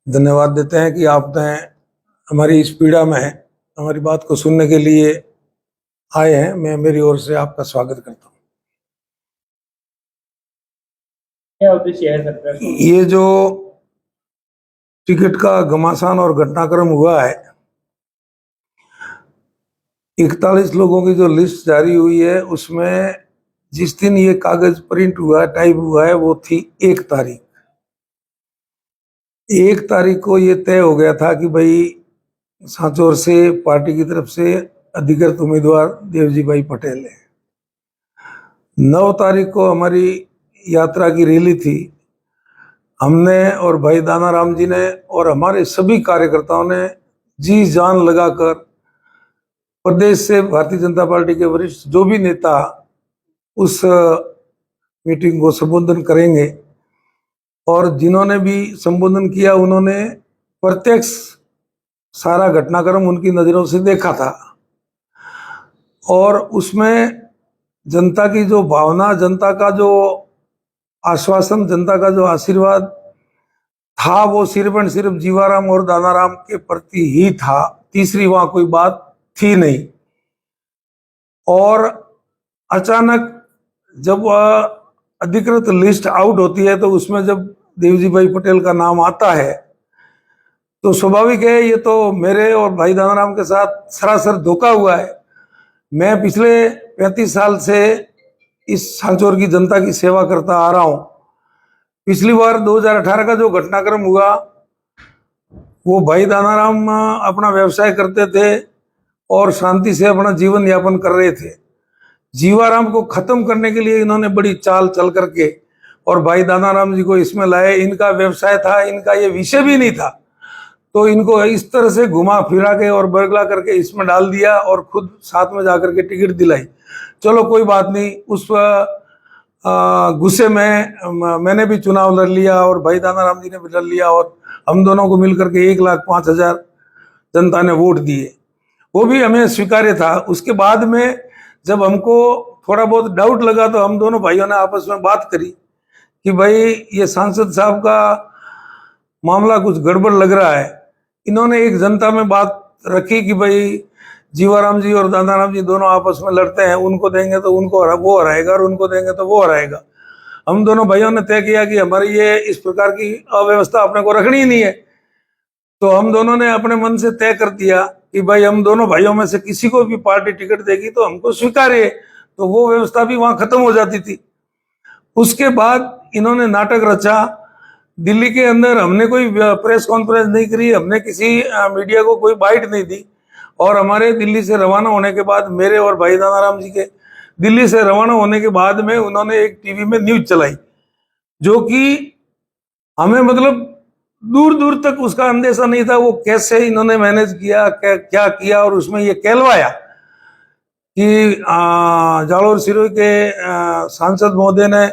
धन्यवाद देते हैं कि आपने हमारी इस पीड़ा में हमारी बात को सुनने के लिए आए हैं। मैं मेरी ओर से आपका स्वागत करता हूँ। क्या उद्देश्य है सरकार का? ये जो टिकट का घमासान और घटनाक्रम हुआ है, 41 लोगों की जो लिस्ट जारी हुई है उसमें जिस दिन ये कागज प्रिंट हुआ, टाइप हुआ है, वो थी 1 तारीख। 1 तारीख को ये तय हो गया था कि भाई सांचौर से पार्टी की तरफ से अधिकृत उम्मीदवार देवजी भाई पटेल है। 9 तारीख को हमारी यात्रा की रैली थी। हमने और भाई दानाराम जी ने और हमारे सभी कार्यकर्ताओं ने जी जान लगाकर प्रदेश से भारतीय जनता पार्टी के वरिष्ठ जो भी नेता उस मीटिंग को संबोधन करेंगे, और जिन्होंने भी संबोधन किया उन्होंने प्रत्यक्ष सारा घटनाक्रम उनकी नजरों से देखा था। और उसमें जनता की जो भावना, जनता का जो आश्वासन, जनता का जो आशीर्वाद था, वो सिर्फ और सिर्फ जीवाराम और दानाराम के प्रति ही था। तीसरी वहां कोई बात थी नहीं। और अचानक जब अधिकृत लिस्ट आउट होती है तो उसमें जब देवजी भाई पटेल का नाम आता है तो स्वाभाविक है ये तो मेरे और भाई दानाराम के साथ सरासर धोखा हुआ है। मैं पिछले 35 साल से इस सांचौर की जनता की सेवा करता आ रहा हूं। पिछली बार 2018 का जो घटनाक्रम हुआ, वो भाई दानाराम अपना व्यवसाय करते थे और शांति से अपना जीवन यापन कर रहे थे। जीवाराम को खत्म करने के लिए इन्होंने बड़ी चाल चल करके और भाई दानाराम जी को इसमें लाए। इनका व्यवसाय था, इनका ये विषय भी नहीं था, तो इनको इस तरह से घुमा फिरा के और बरगला करके इसमें डाल दिया और खुद साथ में जाकर के टिकट दिलाई। चलो कोई बात नहीं, उस गुस्से में मैंने भी चुनाव लड़ लिया और भाई दानाराम जी ने भी लड़ लिया और हम दोनों को मिलकर के 1,05,000 जनता ने वोट दिए। वो भी हमें स्वीकार्य था। उसके बाद में जब हमको थोड़ा बहुत डाउट लगा तो हम दोनों भाइयों ने आपस में बात करी कि भाई ये सांसद साहब का मामला कुछ गड़बड़ लग रहा है। इन्होंने एक जनता में बात रखी कि भाई जीवाराम जी और दानाराम जी दोनों आपस में लड़ते हैं, उनको देंगे तो उनको वो हराएगा और उनको देंगे तो वो हराएगा। हम दोनों भाइयों ने तय किया कि हमारी ये इस प्रकार की अव्यवस्था अपने को रखनी ही नहीं है। तो हम दोनों ने अपने मन से तय कर दिया कि भाई हम दोनों भाइयों में से किसी को भी पार्टी टिकट देगी तो हमको स्वीकार्य है। तो वो व्यवस्था भी वहां खत्म हो जाती थी। उसके बाद इन्होंने नाटक रचा। दिल्ली के अंदर हमने कोई प्रेस कॉन्फ्रेंस नहीं करी, हमने किसी मीडिया को कोई बाइट नहीं दी। और हमारे दिल्ली से रवाना होने के बाद, मेरे और भाई दानाराम जी के दिल्ली से रवाना होने के बाद में उन्होंने एक टीवी में न्यूज चलाई, जो कि हमें मतलब दूर दूर तक उसका अंदेशा नहीं था। वो कैसे इन्होंने मैनेज किया, क्या किया, और उसमें ये कहलवाया कि जालोर सिरोही के सांसद महोदय ने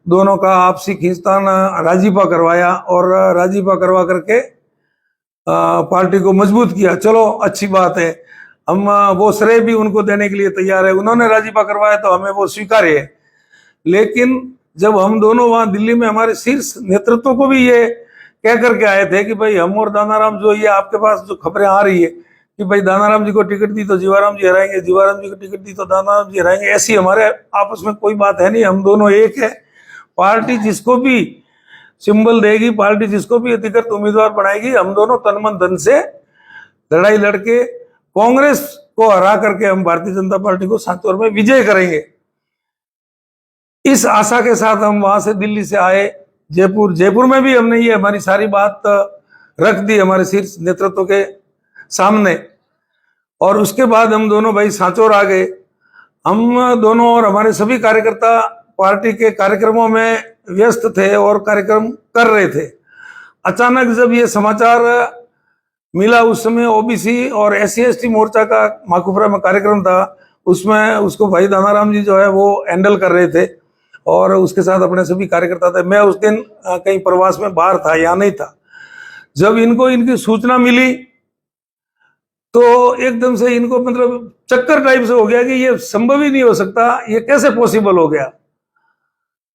दोनों का आपसी खींचतान राजीपा करवाया और राजीपा करवा करके पार्टी को मजबूत किया। चलो अच्छी बात है, हम वो श्रेय भी उनको देने के लिए तैयार है। उन्होंने राजीपा करवाया तो हमें वो स्वीकार्य है। लेकिन जब हम दोनों वहां दिल्ली में हमारे शीर्ष नेतृत्व को भी ये कह करके आए थे कि भाई हम और दानाराम, जो ये आपके पास जो खबरें आ रही है कि भाई दानाराम जी को टिकट दी तो जीवाराम जी हराएंगे, जीवाराम जी को टिकट दी तो दानाराम जी हराएंगे, ऐसी हमारे आपस में कोई बात है नहीं। हम दोनों एक है। पार्टी जिसको भी सिंबल देगी, पार्टी जिसको भी अधिकृत उम्मीदवार बनाएगी, हम दोनों तन मन धन से लड़ाई लड़के कांग्रेस को हरा करके हम भारतीय जनता पार्टी को सांचौर में विजय करेंगे। इस आशा के साथ हम वहां से दिल्ली से आए जयपुर में भी हमने ये हमारी सारी बात रख दी हमारे शीर्ष नेतृत्व के सामने। और उसके बाद हम दोनों भाई सांचौर आ गए। हम दोनों और हमारे सभी कार्यकर्ता पार्टी के कार्यक्रमों में व्यस्त थे और कार्यक्रम कर रहे थे। अचानक जब ये समाचार मिला, उस समय ओबीसी और SC/ST मोर्चा का माकुपरा में कार्यक्रम था, उसमें उसको भाई दानाराम जी जो है वो हैंडल कर रहे थे और उसके साथ अपने सभी कार्यकर्ता थे। मैं उस दिन कहीं प्रवास में बाहर था, यहाँ नहीं था। जब इनको इनकी सूचना मिली तो एकदम से इनको मतलब चक्कर टाइप से हो गया कि ये संभव ही नहीं हो सकता, ये कैसे पॉसिबल हो गया।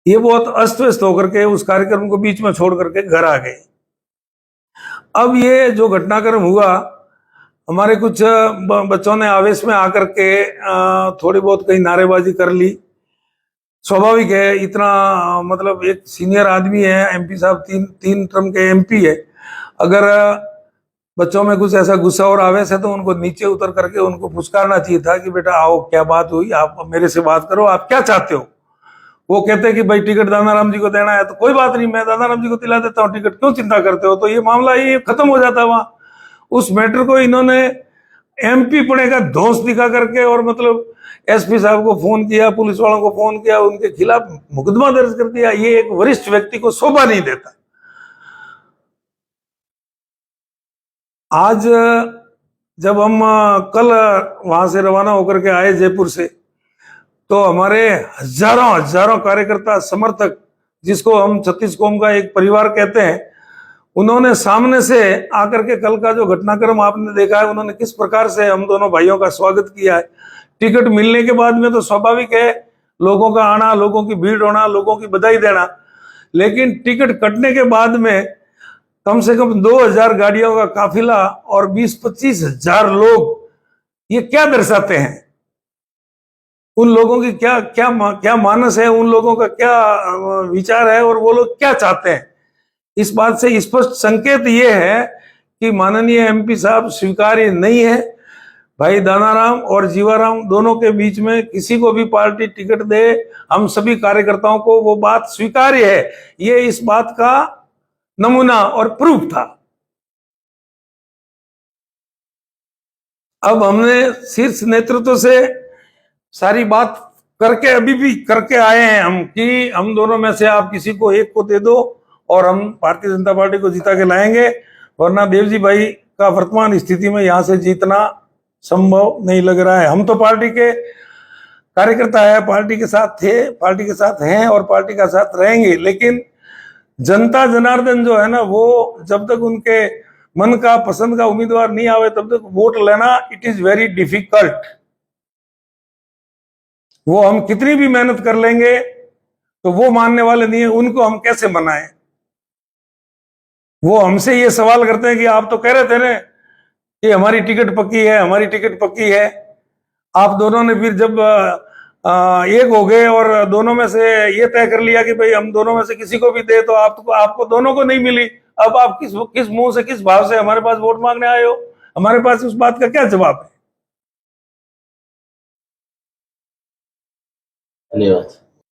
ये बहुत अस्त व्यस्त होकर के उस कार्यक्रम को बीच में छोड़ करके घर आ गए। अब ये जो घटनाक्रम हुआ, हमारे कुछ बच्चों ने आवेश में आकर के थोड़ी बहुत कहीं नारेबाजी कर ली। स्वाभाविक है, इतना मतलब एक सीनियर आदमी है, एमपी साहब, तीन टर्म के एमपी है। अगर बच्चों में कुछ ऐसा गुस्सा और आवेश है तो उनको नीचे उतर करके उनको फुसकारना चाहिए था कि बेटा आओ, क्या बात हुई, आप मेरे से बात करो, आप क्या चाहते हो। वो कहते हैं कि भाई टिकट दानाराम जी को देना है, तो कोई बात नहीं, मैं दानाराम जी को दिला देता हूँ टिकट, क्यों चिंता करते हो। तो ये मामला ये खत्म हो जाता है वहां। उस मैटर को इन्होंने एमपी पड़े का दोष दिखा करके और मतलब एसपी साहब को फोन किया, पुलिस वालों को फोन किया, उनके खिलाफ मुकदमा दर्ज कर दिया। ये एक वरिष्ठ व्यक्ति को शोभा नहीं देता। आज जब हम कल वहां से रवाना होकर के आए जयपुर से, तो हमारे हजारों हजारों कार्यकर्ता, समर्थक, जिसको हम छत्तीस कौम का एक परिवार कहते हैं, उन्होंने सामने से आकर के कल का जो घटनाक्रम आपने देखा है, उन्होंने किस प्रकार से हम दोनों भाइयों का स्वागत किया है। टिकट मिलने के बाद में तो स्वाभाविक है लोगों का आना, लोगों की भीड़ होना, लोगों की बधाई देना, लेकिन टिकट कटने के बाद में कम से कम 2000 गाड़ियों का काफिला और 20-25 हजार लोग, ये क्या दर्शाते हैं? उन लोगों की क्या मानस है, उन लोगों का क्या विचार है और वो लोग क्या चाहते हैं। इस बात से स्पष्ट संकेत ये है कि माननीय एमपी साहब स्वीकार्य नहीं है। भाई दानाराम और जीवाराम दोनों के बीच में किसी को भी पार्टी टिकट दे, हम सभी कार्यकर्ताओं को वो बात स्वीकार्य है। ये इस बात का नमूना और प्रूफ था। अब हमने शीर्ष नेतृत्व से सारी बात करके, अभी भी करके आए हैं हम, कि हम दोनों में से आप किसी को एक को दे दो और हम भारतीय जनता पार्टी को जीता के लाएंगे, वरना देवजी भाई का वर्तमान स्थिति में यहां से जीतना संभव नहीं लग रहा है। हम तो पार्टी के कार्यकर्ता है, पार्टी के साथ थे, पार्टी के साथ हैं और पार्टी का साथ रहेंगे, लेकिन जनता जनार्दन जो है ना, वो जब तक उनके मन का, पसंद का उम्मीदवार नहीं आवे तब तक वोट लेना इट इज वेरी डिफिकल्ट। वो हम कितनी भी मेहनत कर लेंगे तो वो मानने वाले नहीं है, उनको हम कैसे मनाएं। वो हमसे ये सवाल करते हैं कि आप तो कह रहे थे ना कि हमारी टिकट पक्की है, हमारी टिकट पक्की है। आप दोनों ने फिर जब एक हो गए और दोनों में से ये तय कर लिया कि भाई हम दोनों में से किसी को भी दे, तो आपको दोनों को नहीं मिली। अब आप किस मुंह से, किस भाव से हमारे पास वोट मांगने आए हो? हमारे पास उस बात का क्या जवाब है? धन्यवाद।